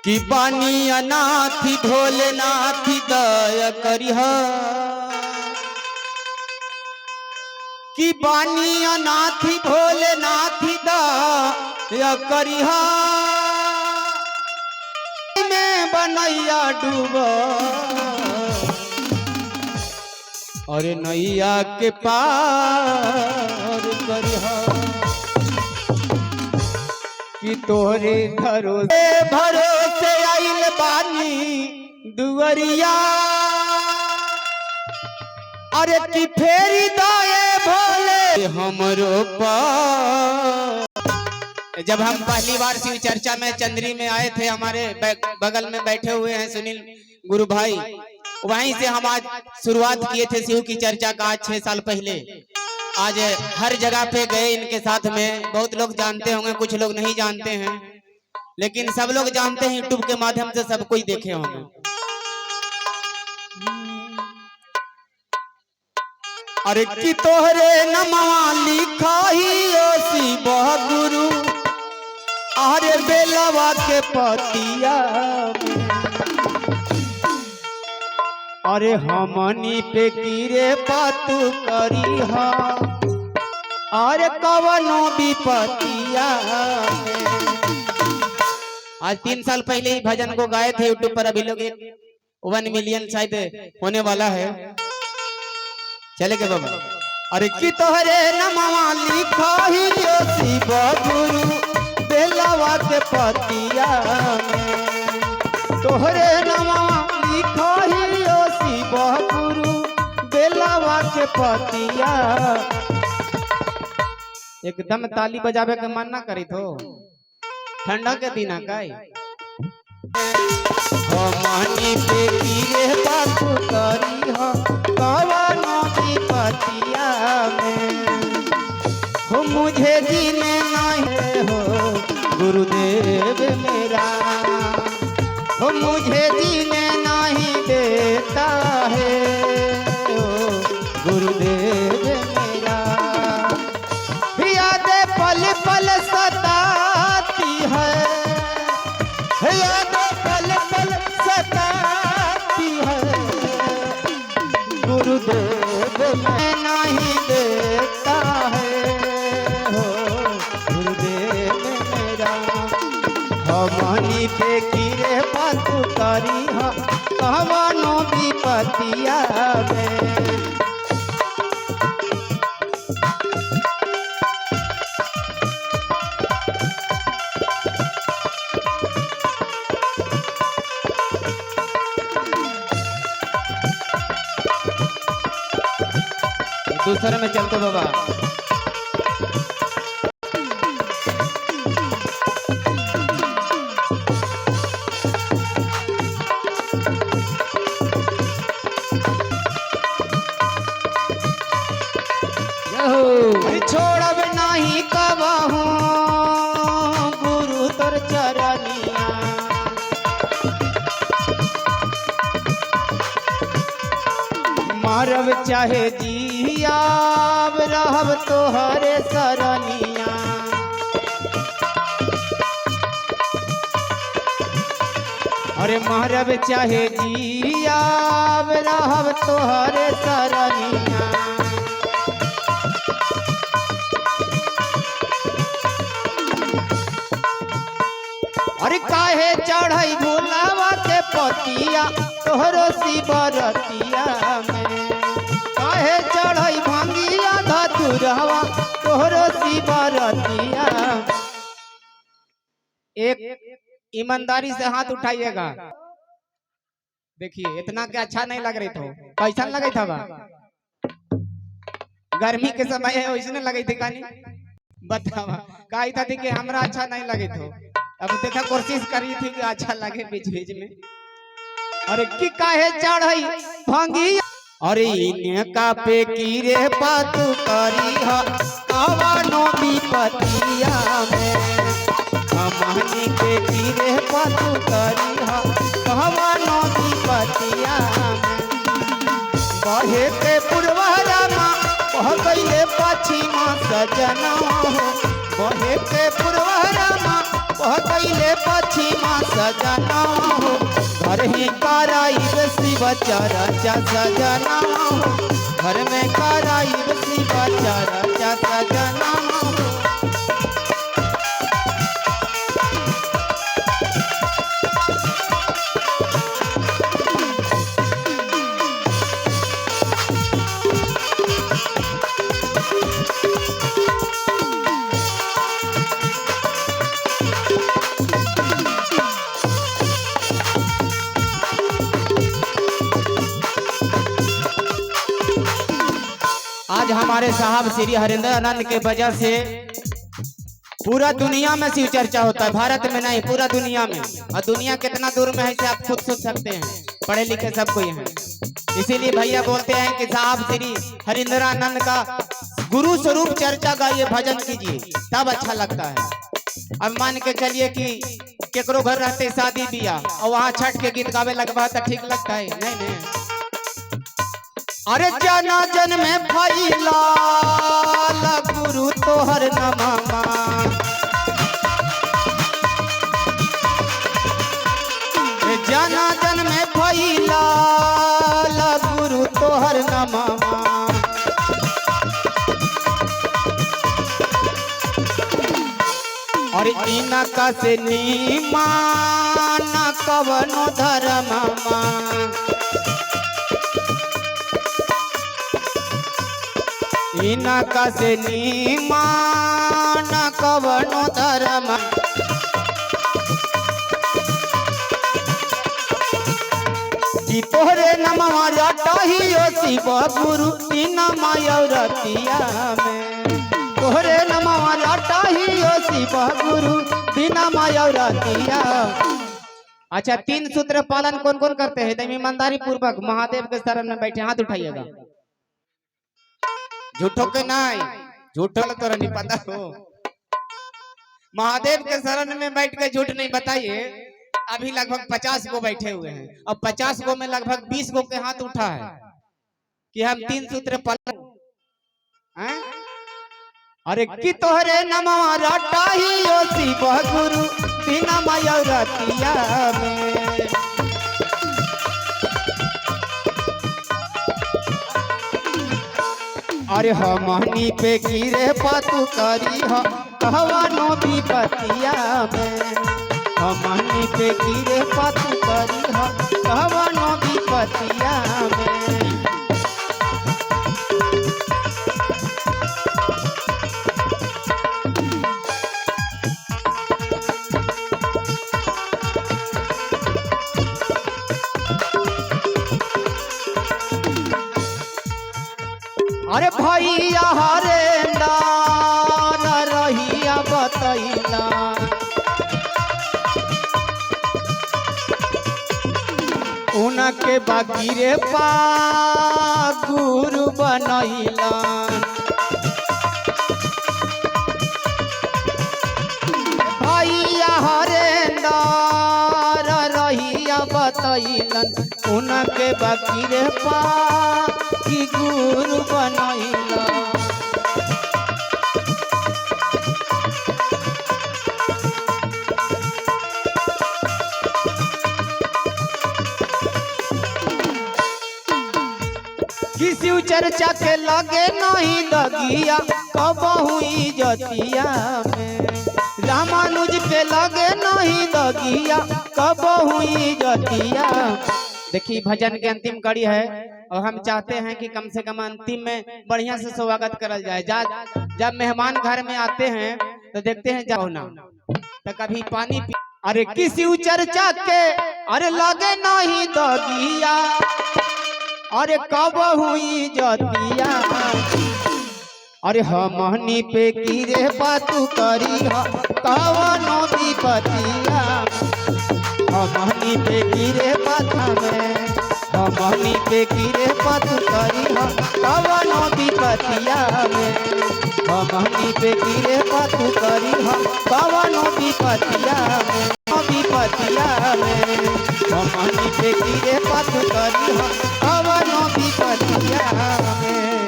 कि बानी अनाथी भोलेनाथी दया करिह कि बानी अनाथी भोलेनाथी दया करिह में बनैया डूब अरे नैया के पार करिह कि तोरे भरोसे आइल बानी दुवरिया अरे कि फेरी दाए भोले हमरो पार। जब हम पहली बार शिव चर्चा में चंद्री में आए थे, हमारे बगल में बैठे हुए हैं सुनील गुरु भाई, वहीं से हम आज शुरुआत किए थे शिव की चर्चा का आज 6 साल पहले। आज हर जगह पे गए इनके साथ में, बहुत लोग जानते होंगे, कुछ लोग नहीं जानते हैं, लेकिन सब लोग जानते हैं, यूट्यूब के माध्यम से सब कोई देखे होंगे। अरे कि तोहरे नमवा लिखाही ओ शिव गुरु अरे बेलवा के पतिया अरे हमनी पे कीरे पातू करी हा अरे कवनो विपतिया। आज 3 साल पहले ही भजन को गाए थे यूट्यूब पर, अभी लोग 1 मिलियन शायद होने वाला है। चले के बाबा। अरे कि तोहरे नमवा लिखाही ओ शिव गुरु बेलवा के पतिया तोहरे नमवा लिखाही ओ शिव गुरु बेलवा के पतिया। एकदम ताली बजावे के मन ना करी तो ठंडा के दिन काई हमनी पे कीरे बात करी हो कवनो विपतिया में हो मुझे जीने नहीं हो गुरुदेव मेरा हो मुझे जीने नहीं देता है ओ गुरुदेव मेरा। याद पल पल सताती है याद पल पल सताती है गुरुदेव में नहीं देता है हो गुरुदेव मेरा। हमनी पे कीरे पातू करी हो कवनो विपतिया में। दूसरे में चलते बाबा। छोड़ब नहीं कबहू गुरु तोर चरनिया मारब चाहे जियाब रहब तोहरे सरनिया। अरे मारब चाहे जियाब रहब तोहरे सरनिया। अरे काहे चढ़ई भोलावा के पतिया तोहरो शिवरतिया में काहे चढ़ई भांगिया धतुरवा तोहरो शिवरतिया। एक ईमानदारी से हाथ उठाइएगा। देखिए इतना क्या अच्छा नहीं लग रही थो, कैसा लगे था बा? गर्मी के समय है वैसे लगे थे कानी बतावा कही था कि हमरा अच्छा नहीं लगे थो। अब देखा कोशिश करी थी कि अच्छा लगे बीच बीच में। अरे कि काहे चढ़ई भांगी अरे इनका पे कीरे पातू करी हो कवनो विपतिया में हमनी के कीरे पातू करी हो कवनो विपतिया में। बहे के पुरवहरा माँ बह गईले पश्चिमा सजना हो बहे के पुरवहरा माँ बह गईले पश्चिमा सजना हो घर ही कराइब शिव चर्चा सजना हो घर में कराइब शिव चर्चा सजना हो। आज हमारे साहब श्री हरिंदर आनंद के वजह से पूरा दुनिया में शिव चर्चा होता है, भारत में नहीं पूरा दुनिया में। और दुनिया कितना दूर में है इसे आप खुद सोच सकते हैं, पढ़े लिखे सब कोई हैं। इसीलिए भैया बोलते हैं कि साहब श्री हरिंदर आनंद का गुरु स्वरूप चर्चा गाइए, भजन कीजिए, तब अच्छा लगता है। अब मान के चलिए कि केकरो घर रहते शादी बियाह और वहाँ छठ के गीत गावे लगवा तो ठीक लगता है? नहीं नहीं। अरे जना जन में फैला गुरु तोहर नमः जना जन में फैला गुरु तोहर नमः और इनका से नीमान कवनो धर्ममा इनका से नीमान कवनो धर्म कि तोहरे नमवा रटहियो शिव गुरु तीन मायरतिया में तोहरे नमवा रटहियो शिव गुरु तीन मायरतिया। अच्छा, 3 सूत्र पालन कौन कौन करते हैं? एकदम ईमानदारी पूर्वक महादेव के शरण में बैठे हाथ उठाइएगा। झूठो के नहीं, झूठो तो नहीं पता हो। महादेव के शरण में बैठ के झूठ नहीं बताइए। अभी लगभग 50 गो बैठे हुए हैं और 50 गो में लगभग 20 गो के हाथ उठा है कि हम 3 सूत्र पालन। अरे कि तोहरे नमवा रटहियो शिव गुरु तीन मायरतिया में अरे हमनी पे गिरे पातू करी हो कहवानो विपतिया में हमनी पे गिरे पातू करी हो कहवानो विपतिया में। अरे भैया हरेंदार रहिया बतैला उनके बाकी रे पा गुरु बनैला भैया हरेंदार रहिया बतैलन उनके बाकी रे पा की गुरु बनैला। किसी चर्चा के लगे नहीं लगिया कबहू इजतिया में रामानुज के लगे नहीं लगिया कबहू इजतिया। देखिए भजन के अंतिम कड़ी है और हम चाहते हैं कि कम से कम अंतिम में बढ़िया से स्वागत करल जाए। जब मेहमान घर में आते हैं तो देखते हैं जाओ ना तो कभी पानी पी। अरे किसी चर्चा के अरे लगे नहीं दगिया अरे कब हुई जतिया अरे हमनी पे गिरे पातू करी कवनो विपतिया हमनी पे गिरे पाता में हमनी पे गिरे पातू करी कवनो विपतिया में हमनी पे गिरे पातू करी कवनो विपतिया में हमनी पे गिरे पातू करी कवनो विपतिया में।